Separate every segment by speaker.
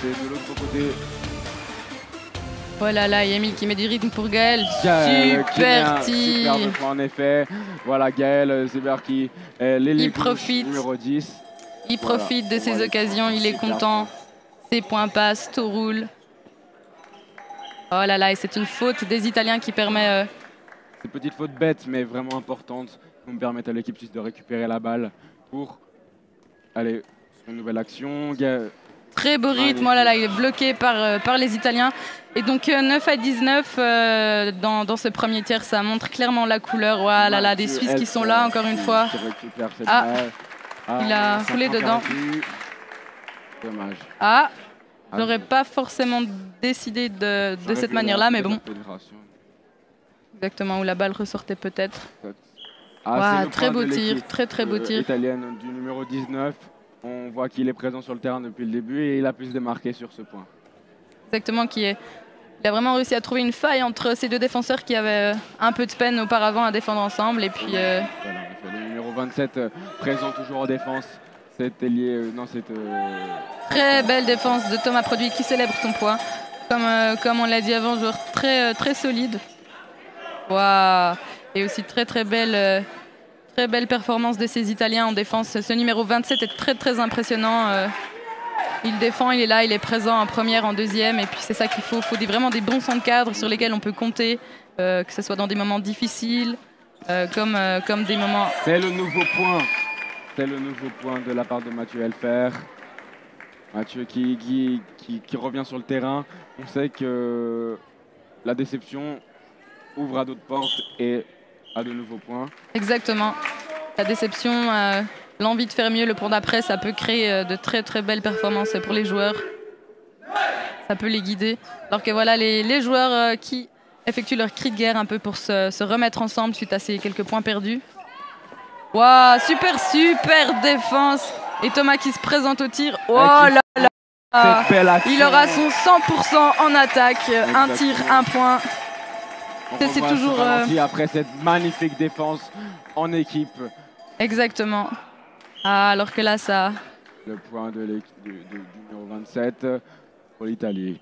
Speaker 1: c'est de l'autre côté.
Speaker 2: Voilà, là, Emile qui met du rythme pour Gaël.
Speaker 1: Gaël,
Speaker 2: Super tir.
Speaker 1: Super point en effet. Voilà, Gaël Zéber qui est l'ailier numéro 10.
Speaker 2: Il profite de ses occasions, il est content. Ses points passent, tout roule. Oh là là, et c'est une faute des Italiens qui permet...
Speaker 1: C'est une petite faute bête, mais vraiment importante, pour permettre à l'équipe suisse de récupérer la balle pour aller sur une nouvelle action.
Speaker 2: Très beau rythme, oh là là, il est bloqué par les Italiens. Et donc 9 à 19 dans ce premier tiers, ça montre clairement la couleur. Oh là là, des Suisses qui sont là encore une fois. Il a roulé dedans.
Speaker 1: Dommage.
Speaker 2: J'aurais pas forcément décidé de cette manière-là, mais bon. Exactement, où la balle ressortait peut-être. Très beau tir, très beau tir.
Speaker 1: Italienne du numéro 19. On voit qu'il est présent sur le terrain depuis le début et il a pu se démarquer sur ce point.
Speaker 2: Exactement, il a vraiment réussi à trouver une faille entre ces deux défenseurs qui avaient un peu de peine auparavant à défendre ensemble. Et puis,
Speaker 1: voilà, le numéro 27 présent toujours en défense. Cet ailier,
Speaker 2: très belle défense de Thomas Produit qui célèbre son point. Comme on l'a dit avant, joueur très solide. Wow. Et aussi très belle performance de ces Italiens en défense. Ce numéro 27 est très impressionnant. Il défend, il est là, il est présent en première, en deuxième. Et puis c'est ça qu'il faut. Il faut vraiment des bons centres cadres sur lesquels on peut compter, que ce soit dans des moments difficiles, comme des moments...
Speaker 1: C'est le nouveau point. C'est le nouveau point de la part de Mathieu Helfer. Mathieu qui revient sur le terrain. On sait que la déception ouvre à d'autres portes et à de nouveaux points.
Speaker 2: Exactement. La déception, l'envie de faire mieux, le point d'après, ça peut créer de très belles performances pour les joueurs. Ça peut les guider. Alors que voilà, les joueurs qui effectuent leur cri de guerre un peu pour se remettre ensemble suite à ces quelques points perdus. Waouh, super défense. Et Thomas qui se présente au tir. Oh là là. Il aura son 100% en attaque. Exactement. Un tir, un point.
Speaker 1: C'est toujours après cette magnifique défense en équipe.
Speaker 2: Exactement. Alors que là, ça...
Speaker 1: Le point du numéro 27 pour l'Italie.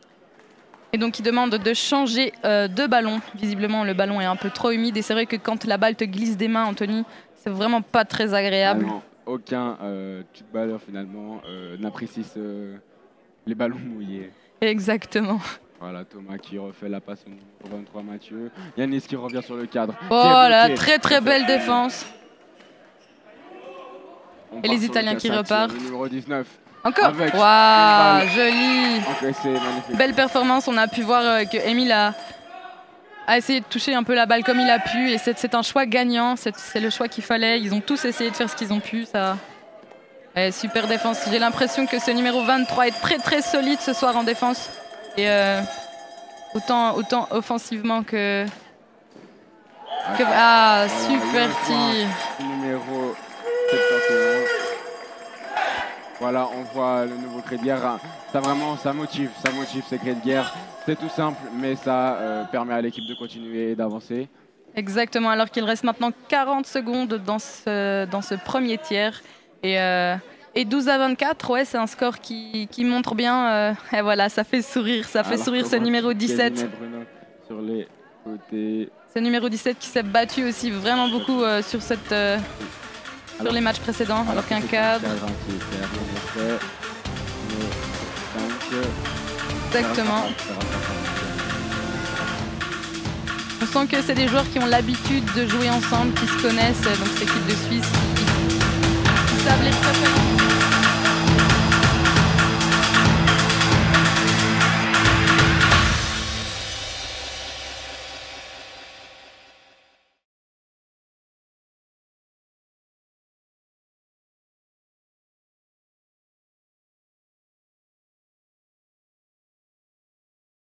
Speaker 2: Et donc, il demande de changer de ballon. Visiblement, le ballon est un peu trop humide. Et c'est vrai que quand la balle te glisse des mains, Anthony, c'est vraiment pas très agréable.
Speaker 1: Non, aucun footballeur finalement n'apprécie les ballons mouillés.
Speaker 2: Exactement.
Speaker 1: Voilà, Thomas qui refait la passe au numéro 23, Mathieu. Yanis qui revient sur le cadre.
Speaker 2: Oh là, très belle défense. Et les Italiens qui repartent.
Speaker 1: Le numéro 19.
Speaker 2: Encore. Waouh, joli.
Speaker 1: C'est magnifique.
Speaker 2: Belle performance. On a pu voir que Emile a essayé de toucher un peu la balle comme il a pu. Et c'est un choix gagnant. C'est le choix qu'il fallait. Ils ont tous essayé de faire ce qu'ils ont pu. Super défense. J'ai l'impression que ce numéro 23 est très solide ce soir en défense. Et autant offensivement que... super tir.
Speaker 1: Numéro 71. Voilà, on voit le nouveau cri de guerre. Ça motive ces cris de guerre. C'est tout simple, mais ça permet à l'équipe de continuer et d'avancer.
Speaker 2: Exactement, alors qu'il reste maintenant 40 secondes dans ce premier tiers. Et 12 à 24, ouais, c'est un score qui montre bien. Et voilà, ça fait sourire, ce numéro 17.
Speaker 1: Sur les côtés.
Speaker 2: Ce numéro 17 qui s'est battu aussi vraiment beaucoup sur les matchs précédents, alors qu'un cadre. Exactement. On sent que c'est des joueurs qui ont l'habitude de jouer ensemble, qui se connaissent, donc cette équipe de Suisse qui savent les préférences.